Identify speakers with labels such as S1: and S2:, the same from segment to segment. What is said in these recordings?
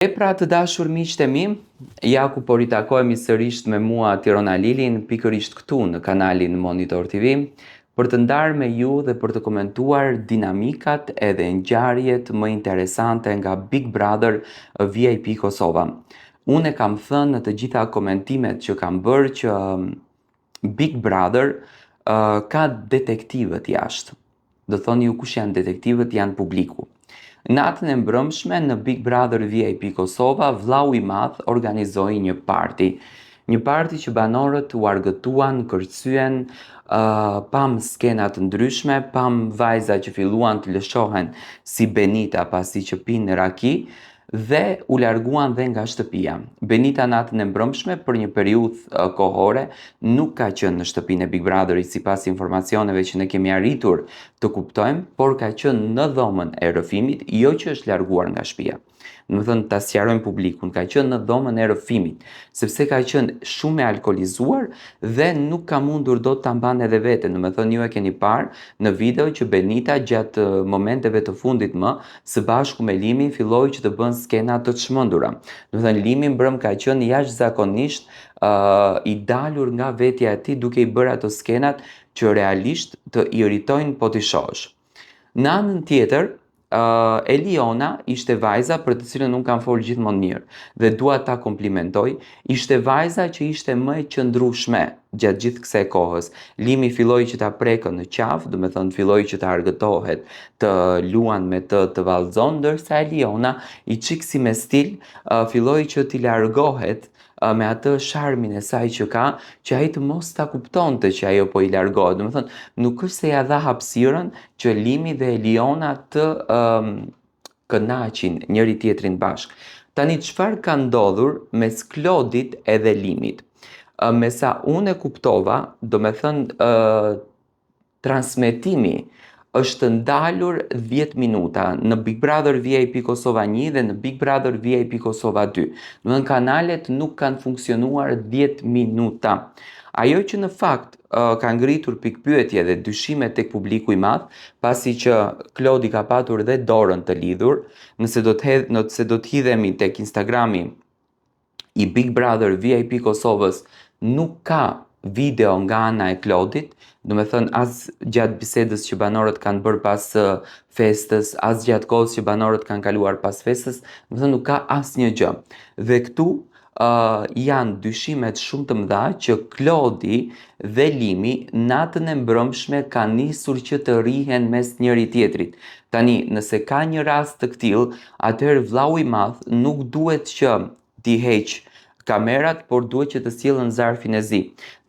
S1: Pra të dashur miqtë e mi, ja ku po ritakohemi sërish me mua Tirona Lilin, pikërisht këtu në kanalin Monitor TV, për të ndarë me ju dhe për të komentuar dinamikat edhe ngjarjet më interesante nga Big Brother VIP Kosova. Unë e kam thënë në të gjitha komentimet që kam bërë që Big Brother ka detektivët jashtë. Do thoni ju kush janë detektivët, janë publiku. Natën e mbrëmshme në Big Brother VIP Kosova, vllau i madh organizoi një party. Një party që banorët u argëtuan, kërcyen, pam skena të ndryshme, pam vajza që filluan të lëshohen si Benita pasi që pinë raki dhe u larguan dhe nga shtëpia. Benita natën e mbrëmshme për një periudhë kohore nuk ka qenë në shtëpinë e Big Brotherit sipas informacioneve që ne kemi arritur të kuptojmë, por ka qenë në dhomën e rrëfimit, jo që është larguar nga shtëpia. Do të thënë ta sqarojmë publikun, ka qenë në dhomën e rrëfimit, sepse ka qenë shumë e alkolizuar dhe nuk ka mundur dot ta mban edhe veten. Do të thënë ju e keni parë në video që Benita gjatë momenteve të fundit së bashku me Limin filloi që të bën skena të çmendura. Do të thënë Limi mbrëm ka qenë jashtëzakonisht i dalur nga vetja e tij duke i bërë ato skenat që realisht të iritojnë po t'i shohësh. Në anën tjetër, Eliona ishte vajza për të cilën unë kam folur gjithmonë mirë dhe dua ta komplimentoj, ishte vajza që ishte më e qëndrueshme gjatë gjithë kësaj kohës. Limi filloi që ta prekën në qafë, do të thënë filloi që të argëtohet, të luan me të vallëzon, ndërsa Eliona i çik si me stil filloi që t'i largohet me atë sharmin e saj që ka, që ai të mos ta kuptonte që ajo po i largohet. Do të thënë, nuk është se ja dha hapësirën që Limi dhe Eliona të kënaqin njëri tjetrin bashkë. Tani çfarë ka ndodhur mes Klodit edhe Limit? Me sa unë e kuptova, do me thënë transmetimi është ndalur 10 minuta në Big Brother VIP Kosova 1 dhe në Big Brother VIP Kosova 2. Në kanalet nuk kanë funksionuar 10 minuta. Ajo që në fakt ka ngritur pikpyetje dhe dyshime tek publiku i madh, pasi që Klodi ka patur dhe dorën të lidhur, nëse do të hidhemi tek Instagrami i Big Brother VIP Kosovës, nuk ka video nga ana e Klodit, do me thënë as gjatë bisedës që banorët kanë bërë pas festës, as gjatë kohës që banorët kanë kaluar pas festës, do me thënë nuk ka asnjë gjë. Dhe këtu janë dyshimet shumë të mëdha që Klodi dhe Limi natën e mbrëmshme kanë nisur që të rrihen mes njëri tjetrit. Tani, nëse ka një rast të tillë, atëherë vllau i madh nuk duhet që t'i heq kamerat, por duhet që të sjellën zarfin e zi.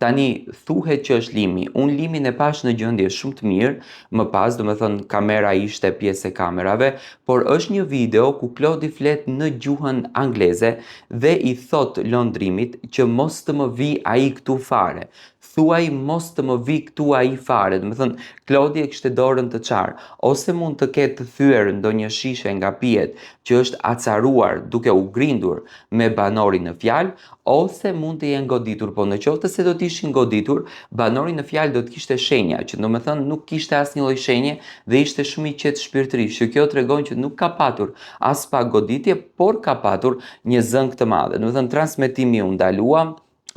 S1: Tani thuhet që është Limi. Unë Limin e pash në gjendje shumë të mirë, më pas, do me thënë kamera ishte pjesë e kamerave, por është një video ku Klodi flet në gjuhën angleze dhe i thot lëndrimit që mos të më vi ai këtu fare. Thuaj mos të më vi këtu ai fare. Do me thënë, Klodi e kishte dorën të qarë. Ose mund të ketë thyer ndonjë shishe nga pijet që është acaruar duke u grindur me banorin në fjalë, ose mund të jenë goditur, po në qoftë se do të ishin goditur, banori në fjalë do të kishte shenja, që do me thënë nuk kishte asnjë lloj shenje dhe ishte shumë i qetë shpirtërisht, që kjo tregon që nuk ka patur as pak goditje, por ka patur një zënk të madhe. Do me thënë transmetimi u ndalua,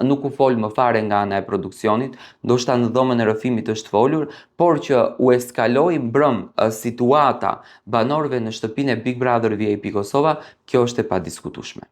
S1: nuk u fol më fare nga ana e produksionit, ndoshta në dhomën e rrëfimit është folur, por që u eskaloi mbrëm situata banorëve në shtëpinë e Big Brother VIP Kosova, kjo është e padiskutueshme.